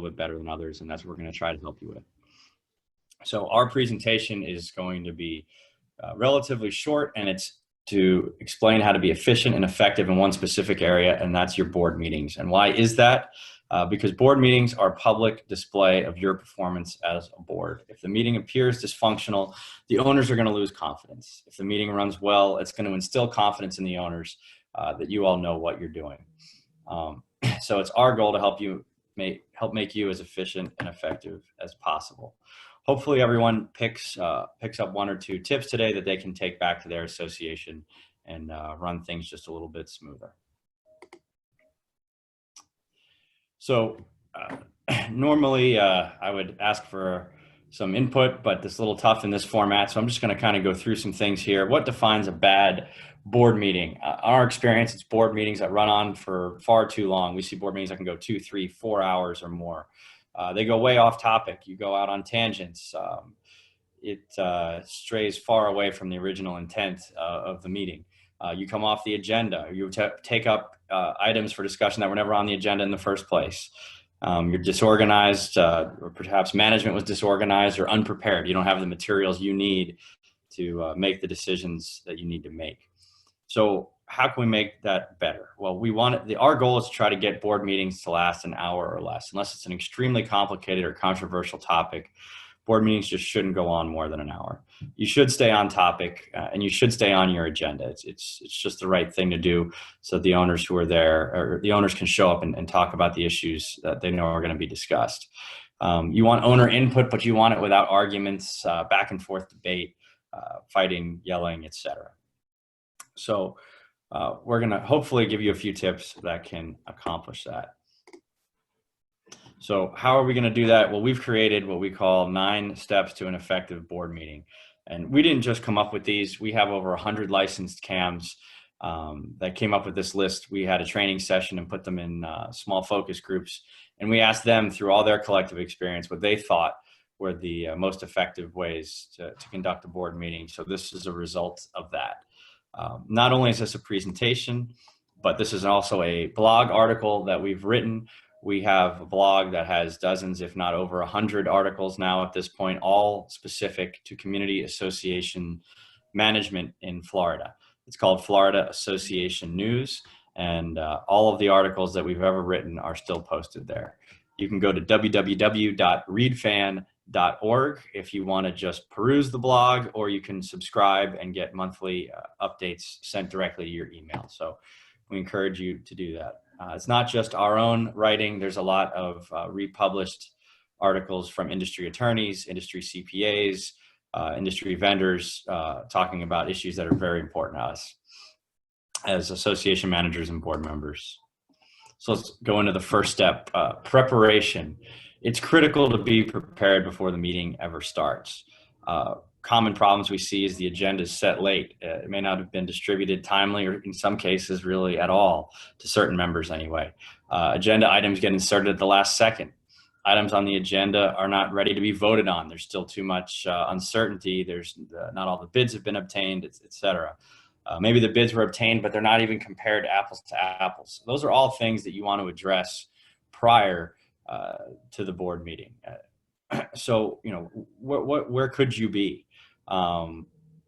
little bit better than others, and that's what we're going to try to help you with. So our presentation is going to be relatively short, and it's to explain how to be efficient and effective in one specific area, and that's your board meetings. And why is that? Because board meetings are a public display of your performance as a board. If the meeting appears dysfunctional, the owners are going to lose confidence. If the meeting runs well, it's going to instill confidence in the owners that you all know what you're doing. So it's our goal to help make you as efficient and effective as possible. Hopefully everyone picks up one or two tips today that they can take back to their association and run things just a little bit smoother. So normally I would ask for some input, but it's a little tough in this format. So I'm just going to kind of go through some things here. What defines a bad board meeting? Our experience, it's board meetings that run on for far too long. We see board meetings that can go 2, 3, 4 hours or more. They go way off topic. You go out on tangents. It strays far away from the original intent of the meeting. You come off the agenda. You take up items for discussion that were never on the agenda in the first place. You're disorganized, or perhaps management was disorganized or unprepared. You don't have the materials you need to make the decisions that you need to make. So how can we make that better? Well, our goal is to try to get board meetings to last an hour or less, unless it's an extremely complicated or controversial topic. Board meetings just shouldn't go on more than an hour. You should stay on topic and you should stay on your agenda. It's just the right thing to do so the owners who are there, or the owners, can show up and talk about the issues that they know are going to be discussed. You want owner input, but you want it without arguments, back and forth debate, fighting, yelling, etc. So we're going to hopefully give you a few tips that can accomplish that. So how are we going to do that? Well, we've created what we call 9 steps to an effective board meeting. And we didn't just come up with these. We have over 100 licensed CAMs that came up with this list. We had a training session and put them in small focus groups. And we asked them, through all their collective experience, what they thought were the most effective ways to conduct a board meeting. So this is a result of that. Not only is this a presentation, but this is also a blog article that we've written. We have a blog that has dozens, if not over 100 articles now at this point, all specific to community association management in Florida. It's called Florida Association News, and all of the articles that we've ever written are still posted there. You can go to www.readfan.org if you want to just peruse the blog, or you can subscribe and get monthly updates sent directly to your email. So we encourage you to do that. It's not just our own writing. There's a lot of republished articles from industry attorneys, industry CPAs, industry vendors, talking about issues that are very important to us as association managers and board members. So let's go into the first step, preparation. It's critical to be prepared before the meeting ever starts. Common problems we see is the agenda is set late. It may not have been distributed timely, or in some cases really at all, to certain members anyway. Agenda items get inserted at the last second. Items on the agenda are not ready to be voted on. There's still too much uncertainty. There's not all the bids have been obtained, etc. Maybe the bids were obtained, but they're not even compared apples to apples. Those are all things that you want to address prior to the board meeting. So, where could you be?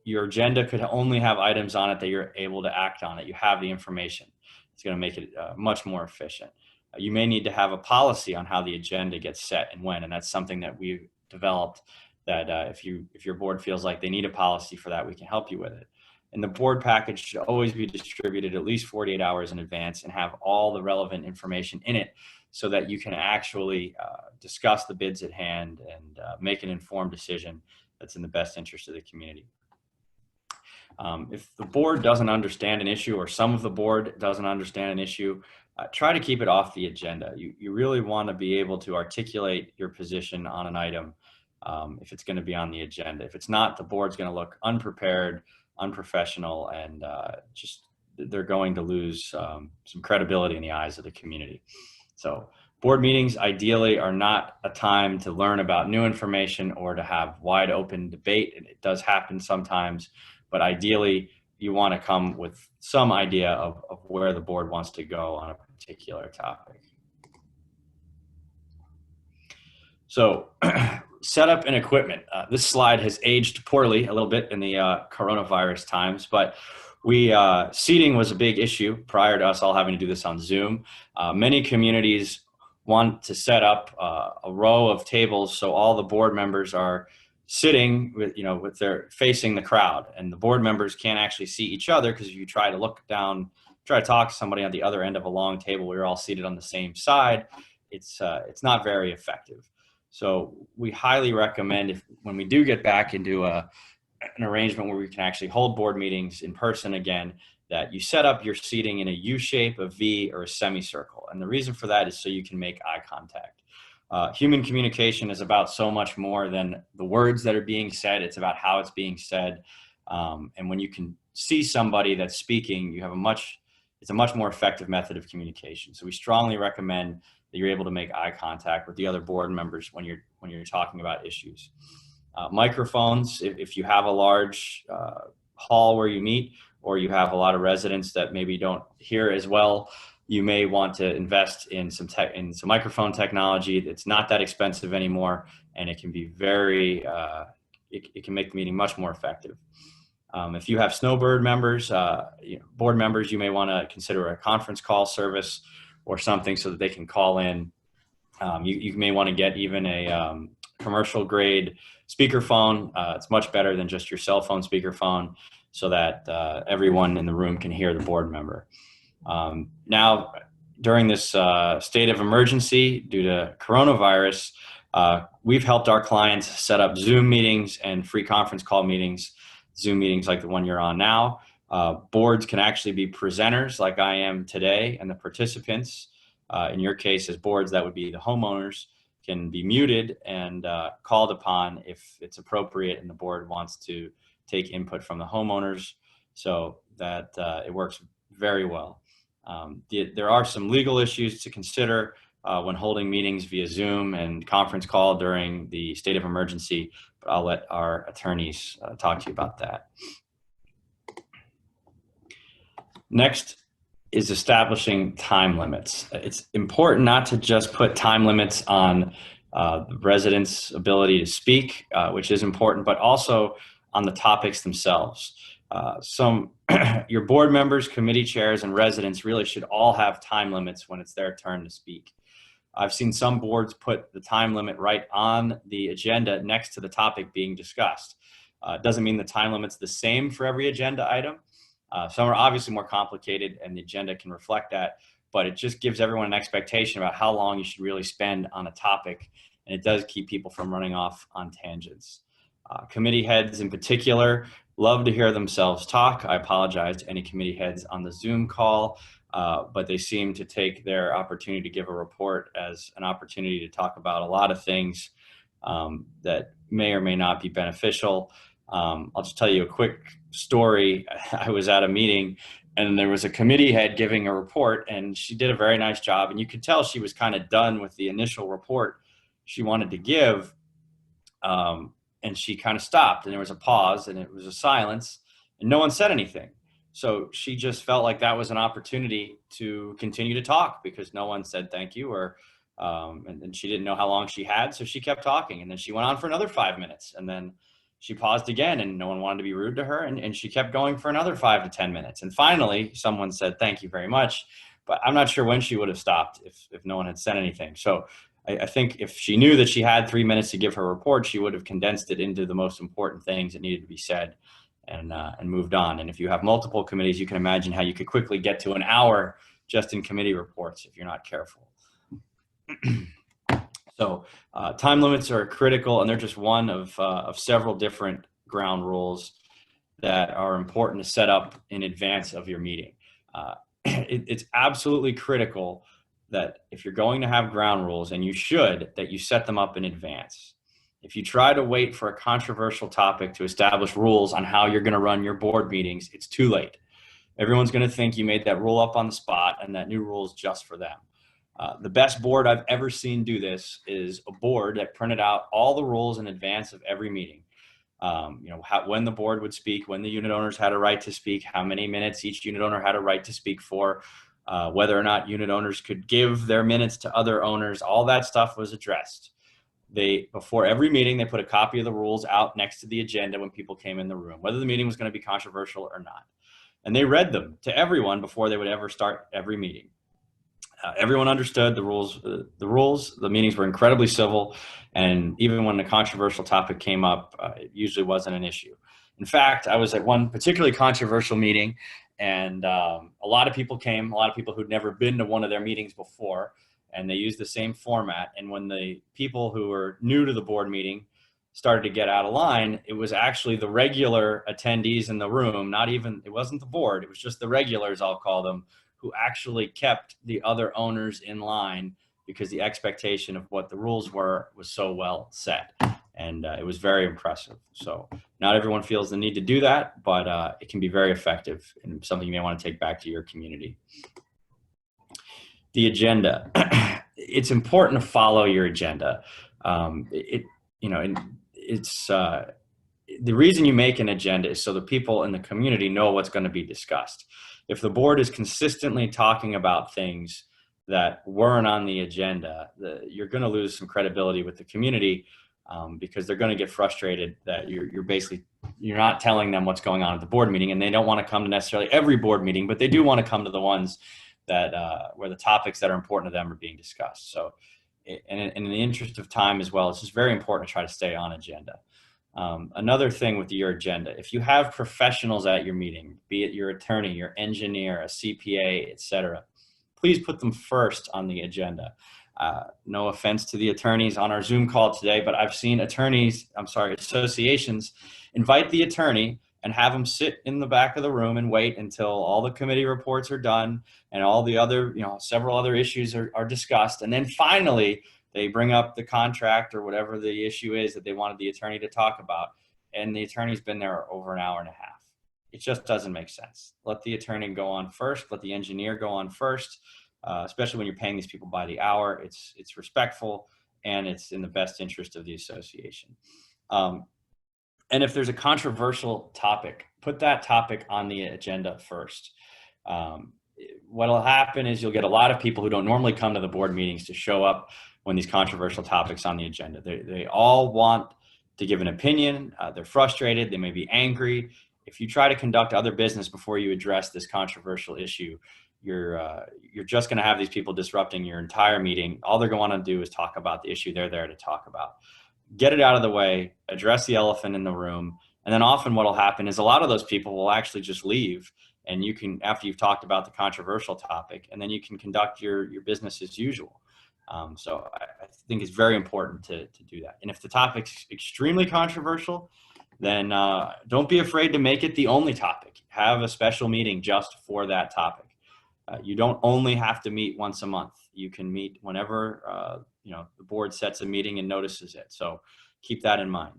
Your agenda could only have items on it that you're able to act on, that you have the information. It's going to make it much more efficient. You may need to have a policy on how the agenda gets set and when, and that's something that we've developed, that if your board feels like they need a policy for that, we can help you with it. And the board package should always be distributed at least 48 hours in advance and have all the relevant information in it, so that you can actually discuss the bids at hand and make an informed decision that's in the best interest of the community. If the board doesn't understand an issue, or some of the board doesn't understand an issue, try to keep it off the agenda. You really want to be able to articulate your position on an item if it's going to be on the agenda. If it's not, the board's going to look unprepared, unprofessional, and they're going to lose some credibility in the eyes of the community. So board meetings ideally are not a time to learn about new information or to have wide open debate. And it does happen sometimes, but ideally you want to come with some idea of where the board wants to go on a particular topic. So setup and equipment. This slide has aged poorly a little bit in the coronavirus times, but seating was a big issue prior to us all having to do this on Zoom. Many communities want to set up a row of tables so all the board members are sitting with their facing the crowd, and the board members can't actually see each other, because if you try to look down, try to talk to somebody on the other end of a long table where you're all seated on the same side, it's not very effective. So we highly recommend, when we do get back into an arrangement where we can actually hold board meetings in person again, that you set up your seating in a U shape, a V, or a semicircle. And the reason for that is so you can make eye contact. Human communication is about so much more than the words that are being said. It's about how it's being said. And when you can see somebody that's speaking, it's a much more effective method of communication. So we strongly recommend that you're able to make eye contact with the other board members when you're talking about issues. Microphones, if you have a large hall where you meet, or you have a lot of residents that maybe don't hear as well, you may want to invest in some microphone technology. It's not that expensive anymore, and it can be it can make the meeting much more effective. If you have snowbird members, board members, you may want to consider a conference call service or something so that they can call in. You may want to get even a commercial grade speakerphone. It's much better than just your cell phone speakerphone, so that everyone in the room can hear the board member. Now, during this state of emergency due to coronavirus, we've helped our clients set up Zoom meetings and free conference call meetings, Zoom meetings like the one you're on now. Boards can actually be presenters like I am today, and the participants, in your case as boards, that would be the homeowners, can be muted and called upon if it's appropriate and the board wants to take input from the homeowners, so that it works very well. There are some legal issues to consider when holding meetings via Zoom and conference call during the state of emergency, but I'll let our attorneys talk to you about that. Next is establishing time limits. It's important not to just put time limits on the residents' ability to speak, which is important, but also on the topics themselves. Your board members, committee chairs, and residents really should all have time limits when it's their turn to speak. I've seen some boards put the time limit right on the agenda next to the topic being discussed. It doesn't mean the time limit's the same for every agenda item. Some are obviously more complicated, and the agenda can reflect that, but it just gives everyone an expectation about how long you should really spend on a topic, and it does keep people from running off on tangents. Committee heads in particular love to hear themselves talk. I apologize to any committee heads on the Zoom call, but they seem to take their opportunity to give a report as an opportunity to talk about a lot of things that may or may not be beneficial. I'll just tell you a quick story. I was at a meeting and there was a committee head giving a report, and she did a very nice job, and you could tell she was kind of done with the initial report she wanted to give. And she kind of stopped, and there was a pause, and it was a silence, and no one said anything. So she just felt like that was an opportunity to continue to talk because no one said thank you, and she didn't know how long she had, so she kept talking, and then she went on for another 5 minutes, and then she paused again, and no one wanted to be rude to her, and she kept going for another 5 to 10 minutes, and finally someone said thank you very much, but I'm not sure when she would have stopped if no one had said anything. So I think if she knew that she had 3 minutes to give her report, she would have condensed it into the most important things that needed to be said and moved on. And if you have multiple committees, you can imagine how you could quickly get to an hour just in committee reports if you're not careful. So time limits are critical, and they're just one of several different ground rules that are important to set up in advance of your meeting. It's absolutely critical that if you're going to have ground rules, and you should, that you set them up in advance. If you try to wait for a controversial topic to establish rules on how you're going to run your board meetings, it's too late. Everyone's going to think you made that rule up on the spot, and that new rule is just for them. The best board I've ever seen do this is a board that printed out all the rules in advance of every meeting. When the board would speak, when the unit owners had a right to speak, how many minutes each unit owner had a right to speak for, whether or not unit owners could give their minutes to other owners, all that stuff was addressed. before every meeting, they put a copy of the rules out next to the agenda when people came in the room, whether the meeting was going to be controversial or not. And they read them to everyone before they would ever start every meeting. Everyone understood the rules. The meetings were incredibly civil, and even when the controversial topic came up, it usually wasn't an issue. In fact, I was at one particularly controversial meeting, and a lot of people came, a lot of people who'd never been to one of their meetings before, and they used the same format. And when the people who were new to the board meeting started to get out of line, it was actually the regular attendees in the room, it wasn't the board, it was just the regulars, I'll call them, who actually kept the other owners in line because the expectation of what the rules were was so well set. And it was very impressive. So not everyone feels the need to do that, but it can be very effective and something you may want to take back to your community. The agenda. It's important to follow your agenda. The reason you make an agenda is so the people in the community know what's going to be discussed. If the board is consistently talking about things that weren't on the agenda, you're going to lose some credibility with the community because they're going to get frustrated that you're not telling them what's going on at the board meeting, and they don't want to come to necessarily every board meeting, but they do want to come to the ones that where the topics that are important to them are being discussed. So, in the interest of time as well, it's just very important to try to stay on agenda. Another thing with your agenda, if you have professionals at your meeting, be it your attorney, your engineer, a CPA, etc., please put them first on the agenda. No offense to the attorneys on our Zoom call today, but I've seen associations invite the attorney and have them sit in the back of the room and wait until all the committee reports are done and all the other, several other issues are discussed. And then finally, they bring up the contract or whatever the issue is that they wanted the attorney to talk about. And the attorney's been there over an hour and a half. It just doesn't make sense. Let the attorney go on first. Let the engineer go on first, especially when you're paying these people by the hour. It's respectful, and it's in the best interest of the association. And if there's a controversial topic, put that topic on the agenda first. What'll happen is you'll get a lot of people who don't normally come to the board meetings to show up when these controversial topics on the agenda. They all want to give an opinion. They're frustrated. They may be angry. If you try to conduct other business before you address this controversial issue, you're just going to have these people disrupting your entire meeting. All they're going to want to do is talk about the issue they're there to talk about. Get it out of the way, address the elephant in the room. And then often what will happen is a lot of those people will actually just leave, and you can, after you've talked about the controversial topic, and then you can conduct your business as usual. So I think it's very important to do that. And if the topic's extremely controversial, then don't be afraid to make it the only topic. Have a special meeting just for that topic. You don't only have to meet once a month. You can meet whenever the board sets a meeting and notices it. So keep that in mind.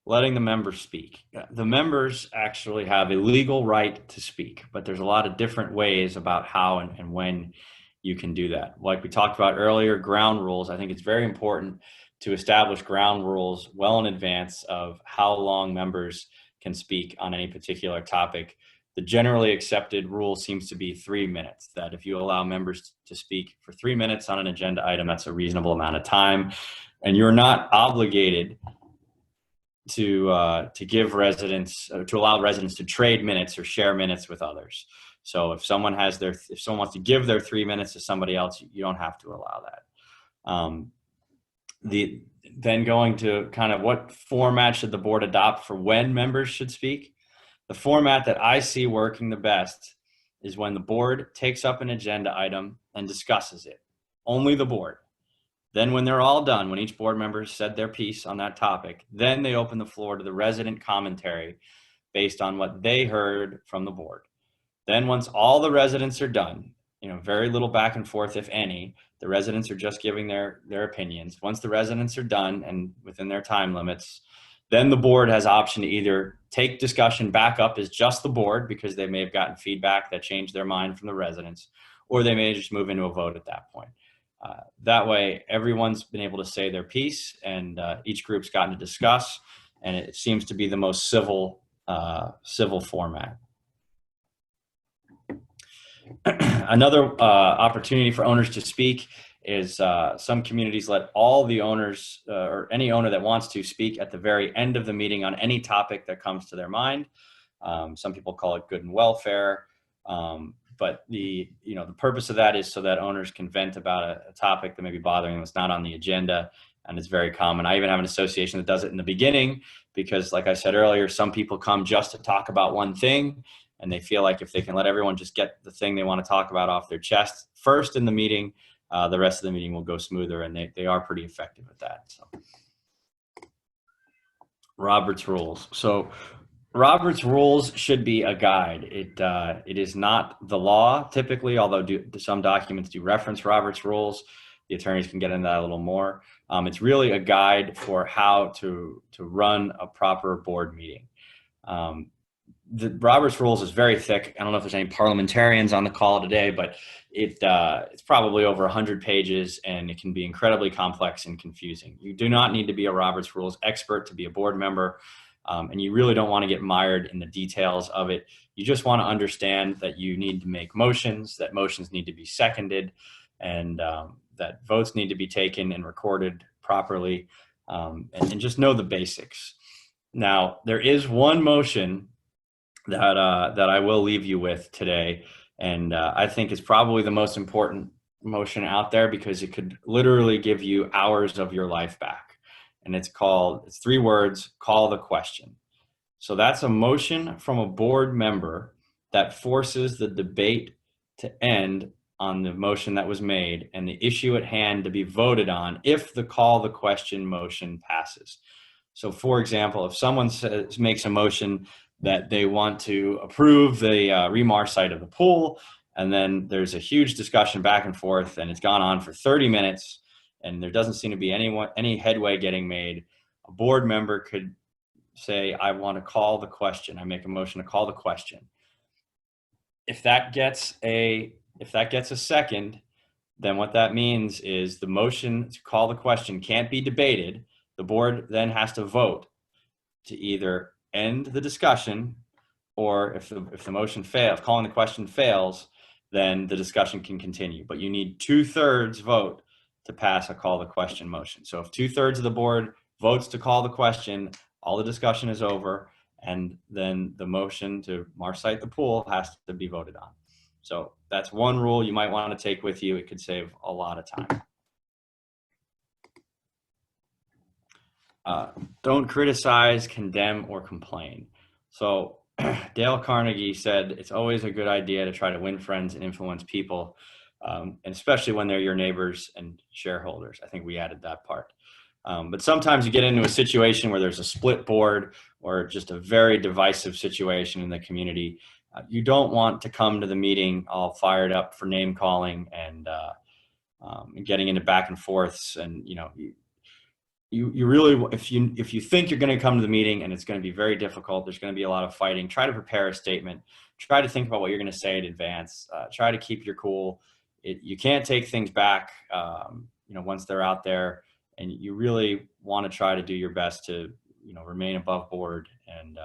Letting the members speak. The members actually have a legal right to speak, but there's a lot of different ways about how and when you can do that. Like we talked about earlier, ground rules. I think it's very important to establish ground rules well in advance of how long members can speak on any particular topic. The generally accepted rule seems to be 3 minutes, that if you allow members to speak for 3 minutes on an agenda item, that's a reasonable amount of time. And you're not obligated to give residents, to allow residents to trade minutes or share minutes with others. So if someone wants to give their 3 minutes to somebody else, you don't have to allow that. Then going to kind of what format should the board adopt for when members should speak? The format that I see working the best is when the board takes up an agenda item and discusses it. Only the board. Then when they're all done, when each board member has said their piece on that topic, then they open the floor to the resident commentary based on what they heard from the board. Then once all the residents are done, very little back and forth, if any, the residents are just giving their opinions. Once the residents are done and within their time limits, then the board has option to either take discussion back up as just the board because they may have gotten feedback that changed their mind from the residents, or they may just move into a vote at that point. That way, everyone's been able to say their piece, and each group's gotten to discuss, and it seems to be the most civil format. Another opportunity for owners to speak is some communities let all the owners or any owner that wants to speak at the very end of the meeting on any topic that comes to their mind. Some people call it good and welfare. But the purpose of that is so that owners can vent about a topic that may be bothering them. It's not on the agenda, and it's very common. I even have an association that does it in the beginning because, like I said earlier, some people come just to talk about one thing, and they feel like if they can let everyone just get the thing they want to talk about off their chest first in the meeting, the rest of the meeting will go smoother, and they are pretty effective at that. So, Robert's Rules. So Robert's Rules should be a guide. It is not the law typically, although some documents do reference Robert's Rules. The attorneys can get into that a little more. It's really a guide for how to run a proper board meeting. The Robert's Rules is very thick. I don't know if there's any parliamentarians on the call today, but it's probably over 100 pages, and it can be incredibly complex and confusing. You do not need to be a Robert's Rules expert to be a board member. And you really don't want to get mired in the details of it. You just want to understand that you need to make motions, that motions need to be seconded, and that votes need to be taken and recorded properly, and just know the basics. Now, there is one motion that I will leave you with today, and I think it's probably the most important motion out there because it could literally give you hours of your life back. And it's 3 words, call the question. So that's a motion from a board member that forces the debate to end on the motion that was made and the issue at hand to be voted on if the call the question motion passes. So for example, if someone makes a motion that they want to approve the remar site of the pool, and then there's a huge discussion back and forth, and it's gone on for 30 minutes, and there doesn't seem to be any headway getting made, a board member could say, I want to call the question. I make a motion to call the question. If that gets a second, then what that means is the motion to call the question can't be debated. The board then has to vote to either end the discussion, or if the motion fails, calling the question fails, then the discussion can continue. But you need 2/3 vote to pass a call the question motion. So if 2/3 of the board votes to call the question, all the discussion is over, and then the motion to marsite the pool has to be voted on. So that's one rule you might want to take with you. It could save a lot of time. Don't criticize, condemn, or complain. So Dale Carnegie said it's always a good idea to try to win friends and influence people, and especially when they're your neighbors and shareholders. I think we added that part. But sometimes you get into a situation where there's a split board or just a very divisive situation in the community. You don't want to come to the meeting all fired up for name calling and getting into back and forths. And you really, if you think you're going to come to the meeting and it's going to be very difficult, there's going to be a lot of fighting, try to prepare a statement, try to think about what you're going to say in advance, try to keep your cool. You can't take things back, once they're out there, and you really want to try to do your best to, remain above board and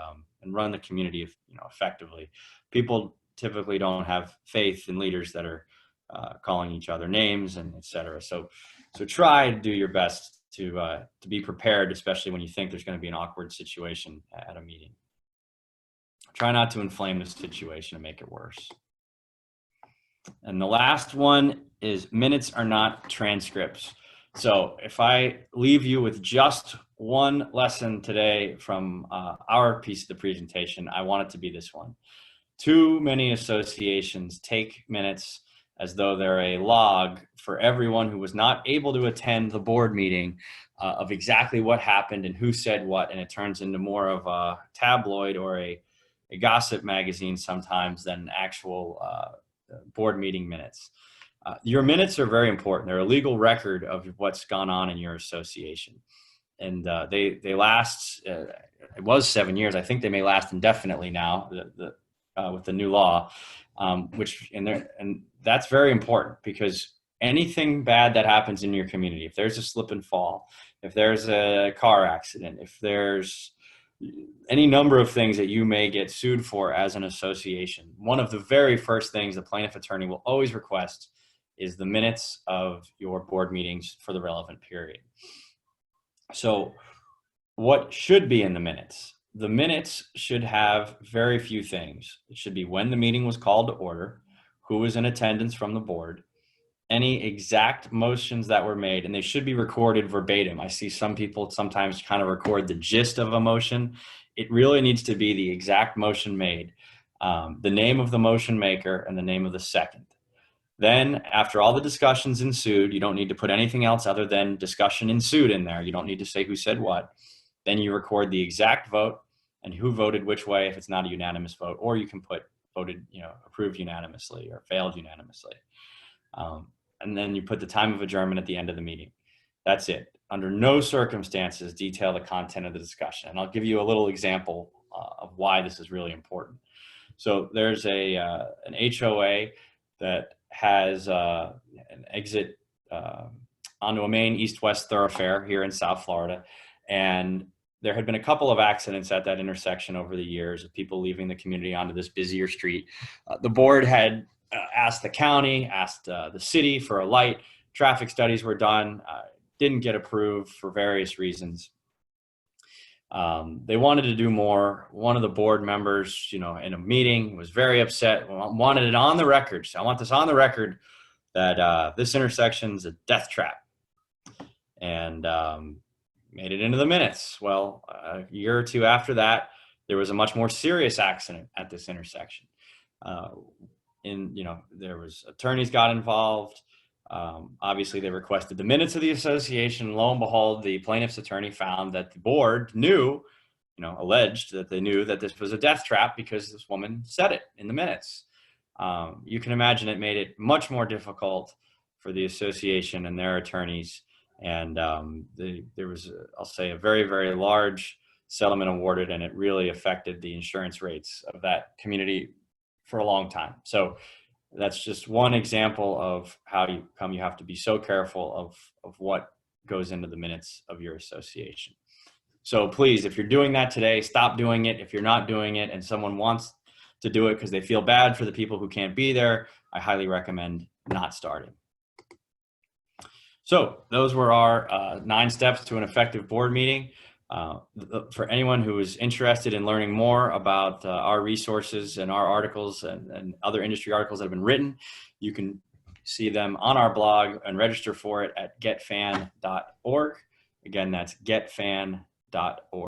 run the community, effectively. People typically don't have faith in leaders that are calling each other names and et cetera. So try to do your best to be prepared, especially when you think there's going to be an awkward situation at a meeting. Try not to inflame the situation and make it worse. And the last one is minutes are not transcripts. So if I leave you with just one lesson today from our piece of the presentation, I want it to be this one. Too many associations take minutes as though they're a log for everyone who was not able to attend the board meeting of exactly what happened and who said what, and it turns into more of a tabloid or a gossip magazine sometimes than actual board meeting minutes. Your minutes are very important. They're a legal record of what's gone on in your association. And they last, it was 7 years. I think they may last indefinitely now with the new law, and that's very important because anything bad that happens in your community, if there's a slip and fall, if there's a car accident, if there's any number of things that you may get sued for as an association, one of the very first things the plaintiff attorney will always request is the minutes of your board meetings for the relevant period. So what should be in the minutes? The minutes should have very few things. It should be when the meeting was called to order, who was in attendance from the board, any exact motions that were made, and they should be recorded verbatim. I see some people sometimes kind of record the gist of a motion. It really needs to be the exact motion made, the name of the motion maker and the name of the second. Then after all the discussions ensued, you don't need to put anything else other than discussion ensued in there. You don't need to say who said what. Then you record the exact vote and who voted which way if it's not a unanimous vote, or you can put voted, approved unanimously or failed unanimously. And then you put the time of adjournment at the end of the meeting. That's it. Under no circumstances detail the content of the discussion. And I'll give you a little example of why this is really important. So there's an HOA that has an exit onto a main east-west thoroughfare here in South Florida. And there had been a couple of accidents at that intersection over the years of people leaving the community onto this busier street. The board had asked the county, asked the city for a light. Traffic studies were done, didn't get approved for various reasons. They wanted to do more. One of the board members, in a meeting was very upset, wanted it on the record. So I want this on the record that this intersection's a death trap, and made it into the minutes. Well, a year or two after that, there was a much more serious accident at this intersection. There was attorneys got involved. Obviously, they requested the minutes of the association. Lo and behold, the plaintiff's attorney found that the board knew, alleged that they knew that this was a death trap because this woman said it in the minutes. You can imagine it made it much more difficult for the association and their attorneys. And there was, I'll say, a very, very large settlement awarded, and it really affected the insurance rates of that community for a long time. So that's just one example of how you have to be so careful of what goes into the minutes of your association. So please, if you're doing that today, stop doing it. If you're not doing it and someone wants to do it because they feel bad for the people who can't be there, I highly recommend not starting. So those were our 9 steps to an effective board meeting. For anyone who is interested in learning more about our resources and our articles and other industry articles that have been written, you can see them on our blog and register for it at getfan.org. Again, that's getfan.org.